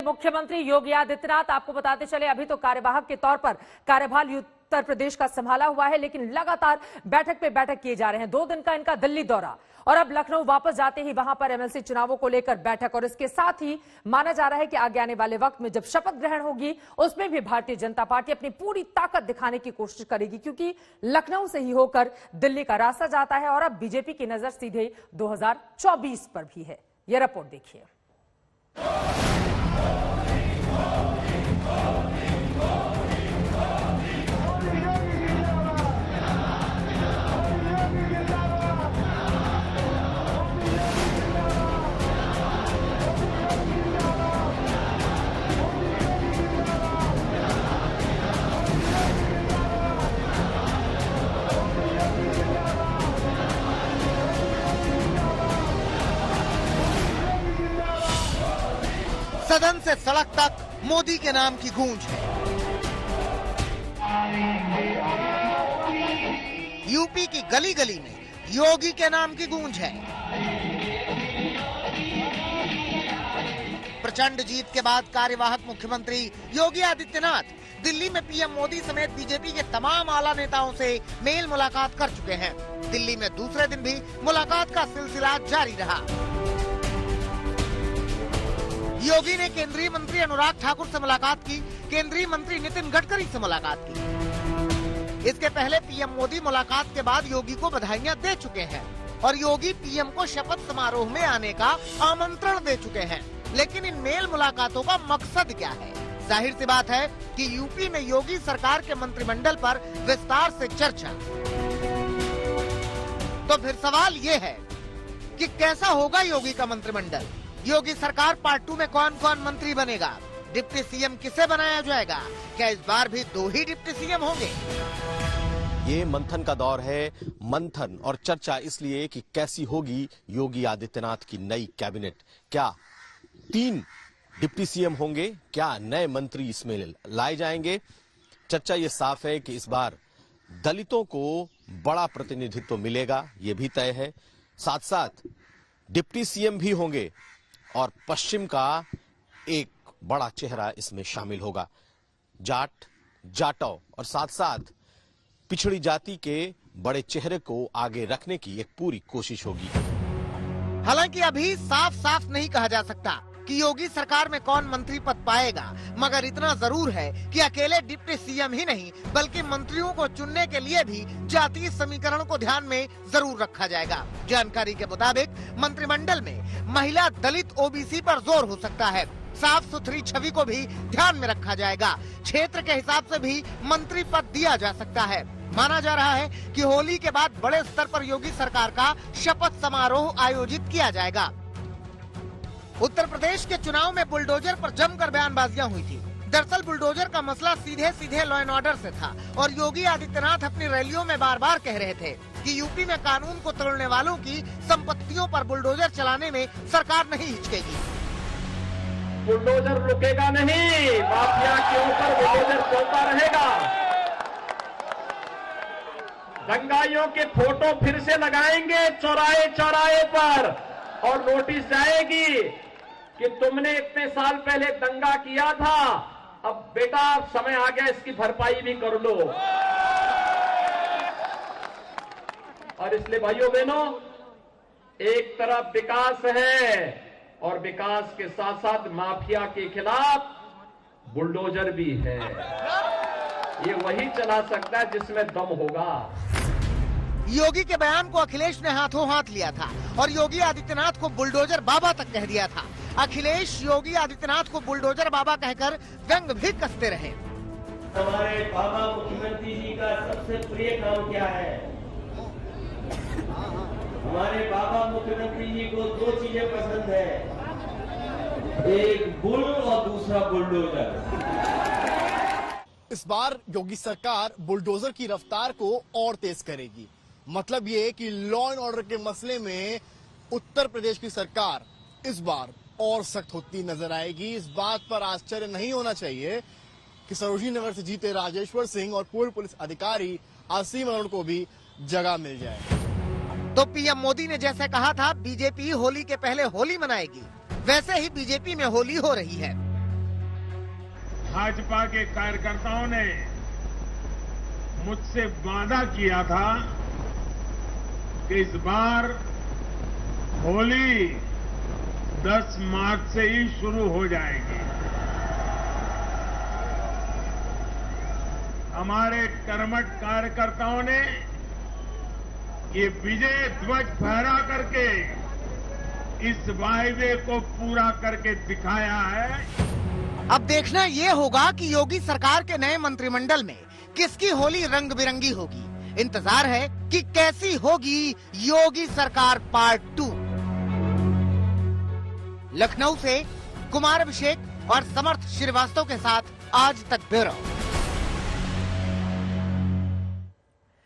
मुख्यमंत्री योगी आदित्यनाथ, आपको बताते चले अभी तो कार्यवाहक के तौर पर कार्यभार उत्तर प्रदेश का संभाला हुआ है, लेकिन लगातार बैठक पे बैठक किए जा रहे हैं। 2 दिन का इनका दिल्ली दौरा और अब लखनऊ वापस जाते ही वहां पर एमएलसी चुनावों को लेकर बैठक, और इसके साथ ही माना जा रहा है कि आगे आने वाले वक्त में जब शपथ ग्रहण होगी उसमें भी भारतीय जनता पार्टी अपनी पूरी ताकत दिखाने की कोशिश करेगी, क्योंकि लखनऊ से ही होकर दिल्ली का रास्ता जाता है और अब बीजेपी की नजर सीधे 2024 पर भी है। यह रिपोर्ट देखिए। सदन से सड़क तक मोदी के नाम की गूंज है। यूपी की गली गली में योगी के नाम की गूंज है। प्रचंड जीत के बाद कार्यवाहक मुख्यमंत्री योगी आदित्यनाथ दिल्ली में पीएम मोदी समेत बीजेपी के तमाम आला नेताओं से मेल मुलाकात कर चुके हैं। दिल्ली में दूसरे दिन भी मुलाकात का सिलसिला जारी रहा। योगी ने केंद्रीय मंत्री अनुराग ठाकुर से मुलाकात की, केंद्रीय मंत्री नितिन गडकरी से मुलाकात की। इसके पहले पीएम मोदी मुलाकात के बाद योगी को बधाइयां दे चुके हैं और योगी पीएम को शपथ समारोह में आने का आमंत्रण दे चुके हैं। लेकिन इन मेल मुलाकातों का मकसद क्या है? जाहिर सी बात है कि यूपी में योगी सरकार के मंत्रिमंडल पर विस्तार से चर्चा। तो फिर सवाल ये है कि कैसा होगा योगी का मंत्रिमंडल? योगी सरकार पार्ट 2 में कौन कौन मंत्री बनेगा? डिप्टी सीएम किसे बनाया जाएगा? क्या इस बार भी 2 ही डिप्टी सीएम होंगे? ये मंथन का दौर है। मंथन और चर्चा इसलिए कि कैसी होगी योगी आदित्यनाथ की नई कैबिनेट। क्या 3 डिप्टी सीएम होंगे? क्या नए मंत्री इसमें लाए जाएंगे? चर्चा ये साफ है कि इस बार दलितों को बड़ा प्रतिनिधित्व मिलेगा, ये भी तय है। साथ साथ डिप्टी सीएम भी होंगे और पश्चिम का एक बड़ा चेहरा इसमें शामिल होगा। जाट, जाटव और साथ साथ पिछड़ी जाति के बड़े चेहरे को आगे रखने की एक पूरी कोशिश होगी। हालांकि अभी साफ साफ नहीं कहा जा सकता कि योगी सरकार में कौन मंत्री पद पाएगा, मगर इतना जरूर है कि अकेले डिप्टी सीएम ही नहीं बल्कि मंत्रियों को चुनने के लिए भी जातीय समीकरण को ध्यान में जरूर रखा जाएगा। जानकारी के मुताबिक मंत्रिमंडल में महिला, दलित, ओबीसी पर जोर हो सकता है। साफ सुथरी छवि को भी ध्यान में रखा जाएगा। क्षेत्र के हिसाब से भी मंत्री पद दिया जा सकता है। माना जा रहा है कि होली के बाद बड़े स्तर पर योगी सरकार का शपथ समारोह आयोजित किया जाएगा। उत्तर प्रदेश के चुनाव में बुलडोजर पर जमकर बयानबाजियां हुई थी। दरअसल बुलडोजर का मसला सीधे सीधे लॉ एंड ऑर्डर से था और योगी आदित्यनाथ अपनी रैलियों में बार बार कह रहे थे कि यूपी में कानून को तोड़ने वालों की संपत्तियों पर बुलडोजर चलाने में सरकार नहीं हिचकेगी। बुलडोजर रुकेगा नहीं, माफिया के ऊपर बुलडोजर चलता रहेगा। दंगाइयों के फोटो फिर से लगाएंगे चौराहे चौराहे पर और नोटिस जाएगी कि तुमने इतने साल पहले दंगा किया था, अब बेटा समय आ गया इसकी भरपाई भी कर लो। और इसलिए भाइयों बहनों, एक तरफ विकास है और विकास के साथ साथ माफिया के खिलाफ बुलडोजर भी है। ये वही चला सकता है जिसमें दम होगा। योगी के बयान को अखिलेश ने हाथों हाथ लिया था और योगी आदित्यनाथ को बुलडोजर बाबा तक कह दिया था। अखिलेश योगी आदित्यनाथ को बुलडोजर बाबा कहकर व्यंग भी कसते रहे। हमारे बाबा मुख्यमंत्री जी का सबसे प्रिय काम क्या है? हमारे बाबा मुख्यमंत्री जी को 2 चीजें पसंद है, एक बुल और दूसरा बुलडोजर। इस बार योगी सरकार बुलडोजर की रफ्तार को और तेज करेगी। मतलब ये कि लॉ एंड ऑर्डर के मसले में उत्तर प्रदेश की सरकार इस बार और सख्त होती नजर आएगी। इस बात पर आश्चर्य नहीं होना चाहिए कि सरोजिनी नगर से जीते राजेश्वर सिंह और पूर्व पुलिस अधिकारी आसिम अरुण को भी जगह मिल जाए। तो पीएम मोदी ने जैसे कहा था बीजेपी होली के पहले होली मनाएगी, वैसे ही बीजेपी में होली हो रही है। भाजपा के कार्यकर्ताओं ने मुझसे वादा किया था कि इस बार होली 10 मार्च से ही शुरू हो जाएगी। हमारे कर्मठ कार्यकर्ताओं ने ये विजय ध्वज फहरा करके इस वायदे को पूरा करके दिखाया है। अब देखना ये होगा कि योगी सरकार के नए मंत्रिमंडल में किसकी होली रंग बिरंगी होगी। इंतजार है कि कैसी होगी योगी सरकार पार्ट 2। लखनऊ से कुमार अभिषेक और समर्थ श्रीवास्तव के साथ आज तक ब्यूरो।